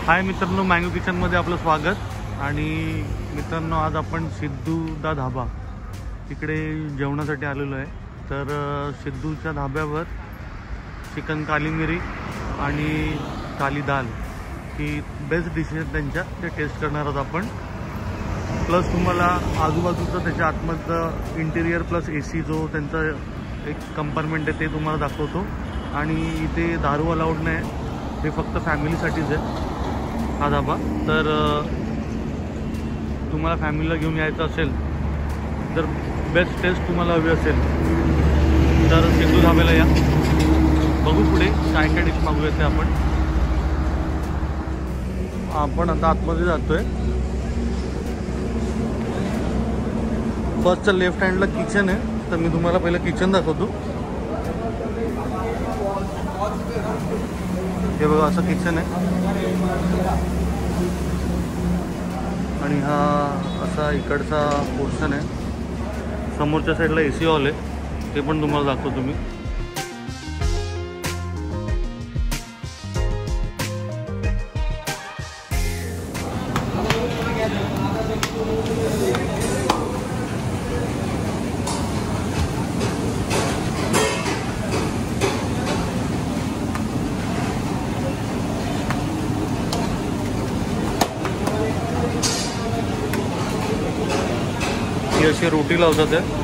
हाय मित्रांनो, मँगो किचनमध्ये आपलं स्वागत। आणि मित्रांनो, आज आपण सिद्धूदा धाबा इकडे जेवणासाठी आलेलो आहे। तर सिद्धूच्या धाब्यावर चिकन काली मिरी आणि काली दाल ही बेस्ट डिशेस त्यांच्या ते टेस्ट करणार आहोत आपण। प्लस तुम्हाला आजूबाजूचं त्याच्या आतमधलं इंटिरियर प्लस AC जो त्यांचा एक कंपार्टमेंट आहे ते तुम्हाला दाखवतो। आणि इथे दारू अलाउड नाही, हे फक्त फॅमिलीसाठीच आहे हा धाबा। तर तुम्हाला फॅमिलीला घेऊन यायचं असेल तर बेस्ट टेस्ट तुम्हाला हवी असेल तर सिद्धू धाब्याला या। बघू पुढे काय काय डिश मागूयात ते आपण आता आतमध्ये जातोय। फर्स्टच्या लेफ्ट हँडला किचन आहे, तर मी तुम्हाला पहिलं किचन दाखवतो। हे बघा, असं किचन आहे आणि हा असा इकडचा पोर्शन आहे। समोरच्या साईडला AC हॉल आहे, ते पण तुम्हाला दाखवतो मी। अशी रोटी लावतात आहे।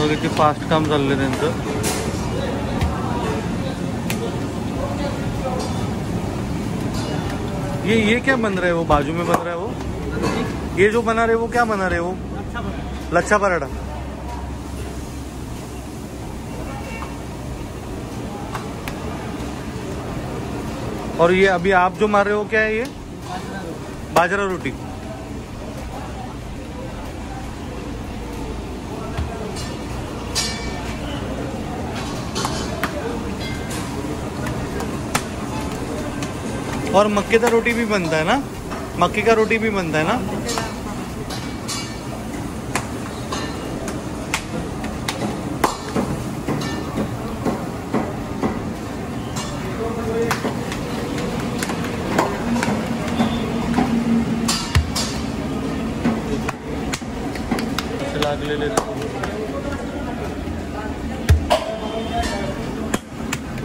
किती फास्ट काम चाललंय त्यांचं। ये क्या बन रहा है? वो बाजू में बन रहा है वो, ये जो बना रहे वो क्या बना रहे वो? लच्छा पराठा। और ये अभी आप जो मार रहे हो क्या है? ये बाजरा रोटी। और मक्के का रोटी भी बनता है ना? मक्के का रोटी भी बनता है ना? लागलेले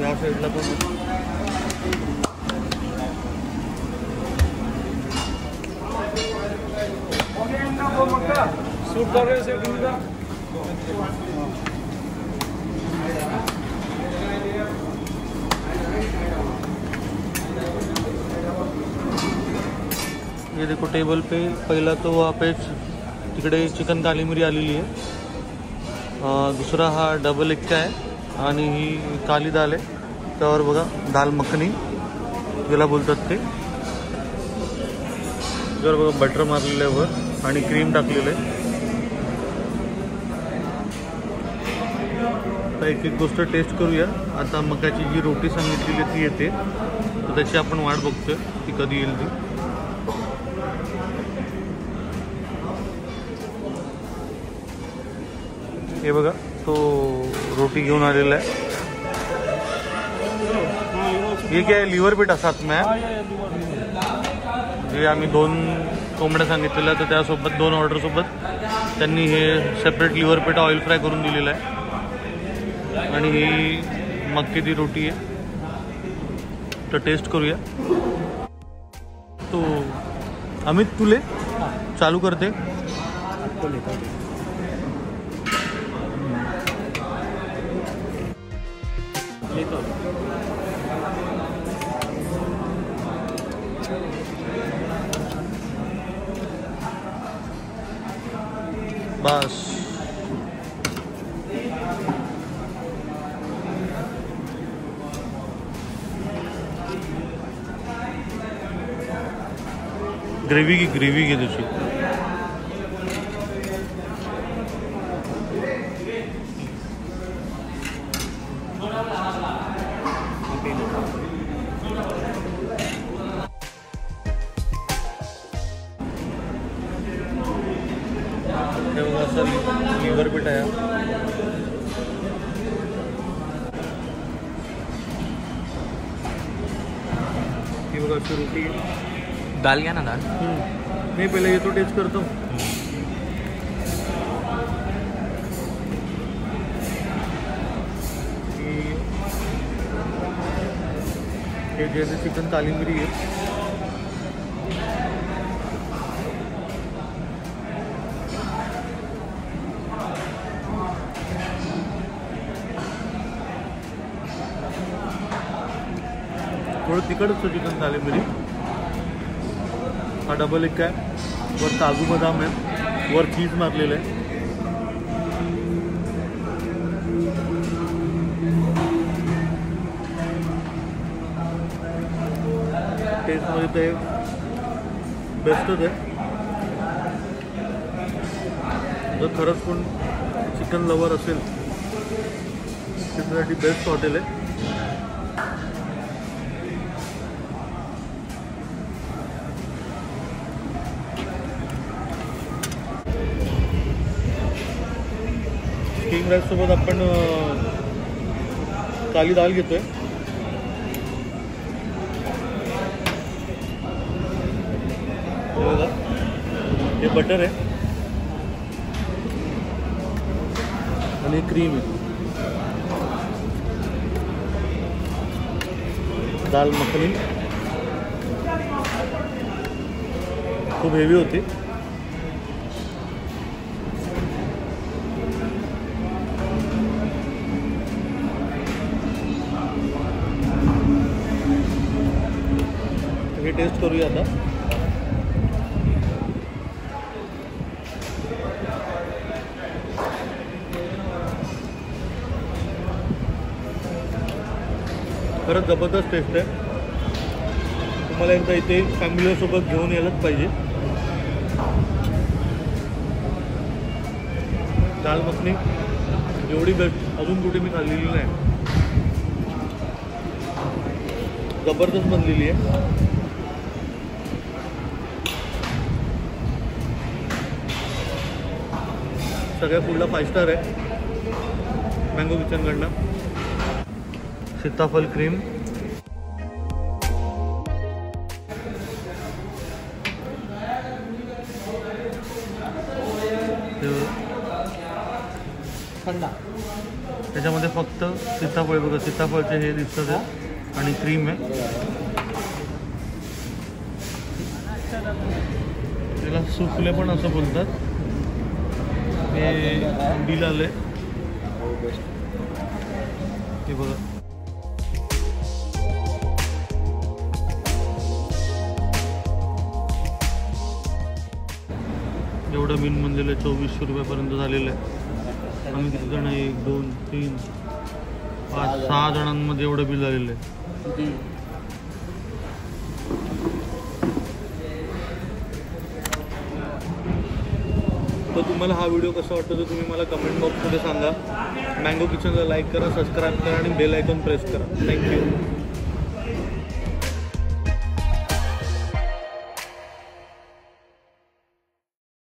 या साईडला पण सूट कर रहे हैं। ये देखो टेबल पे पहिला तो वहाँ पे तिकडे चिकन काली मिरी आलेली आहे। दुसरा हा डबल एक्का आहे आणि ही काली दाल आहे। त्यावर बघा दाल मखनी ज्याला बोलतात ते, जर बघा बटर मारलेलं आहे वर आणि क्रीम टाकलेलं आहे। आता एक एक गोष्ट टेस्ट करूया। आता मकाची जी रोटी सांगितलेली ती येते, तर त्याची आपण वाट बघतोय ती कधी येईल ती। हे बघा तो रोटी घेऊन आलेला आहे। हे काय लिव्हर पीठ साथ में आहे। जे आम्ही 2 कोंबड्या सांगितलेल्या, तर त्यासोबत 2 ऑर्डर सोबत त्यांनी हे सेपरेट लिव्हर पीठ ऑइल फ्राय करून दिलेलं आहे। आणि ही मक्केची रोटी आहे, तर टेस्ट करूया। तो अमित तुले चालू करते। बस ग्रेवी की त्याची हे बघा असं लिव्हर पीठ आहे. ही बघा अशी रोटी. दाल घ्या ना दाल. मी पहिले येतो टेस्ट करतो. हे जे चिकन तालीमिरी आहे. थोडं तिखटच चिकन तालीमिरी. हा डबल एक आहे. वर काजू बदाम आहे, वर चीज मारलेलं आहे. टेस्टमध्ये ते बेस्टच आहे. जर खरंच कोण चिकन लवर असेल त्याच्यासाठी बेस्ट हॉटेल आहे. स्टीम राईस सोबत आपण काली दाल घेतोय. हे बटर आहे आणि क्रीम आहे. दाल मखनी खूप हेवी होती. हे टेस्ट करूया आता. खरंच जबरदस्त टेस्ट आहे. तुम्हाला एकदा इथे फॅमिलीसोबत घेऊन यायलाच पाहिजे. दाल मखनी एवढी बेस्ट अजून कुठे मी खाल्लेली नाही. जबरदस्त बनलेली आहे. सगळ्या फूडला 5 स्टार आहे मँगो किचनकडनं. सीताफळ क्रीम, थंडा. त्याच्यामध्ये फक्त सीताफळ बघा. सीताफळचे हे दिसतं ते आणि क्रीम आहे. त्याला सुफले पण असं बोलतात. हे बिल आलंय हे बघा. एवढं बिल म्हणलेलं 2400 रुपयापर्यंत झालेलं आहे. आम्ही किती जण 1 2 3 5 6 जणांमध्ये एवढं बिल झालेलं आहे. तर तुम्हाला हा व्हिडिओ कसा वाटतो तर तुम्ही मला कमेंट बॉक्समध्ये सांगा. मँगो किचनला लाईक करा, सबस्क्राईब करा आणि बेल आयकॉन प्रेस करा. थँक्यू.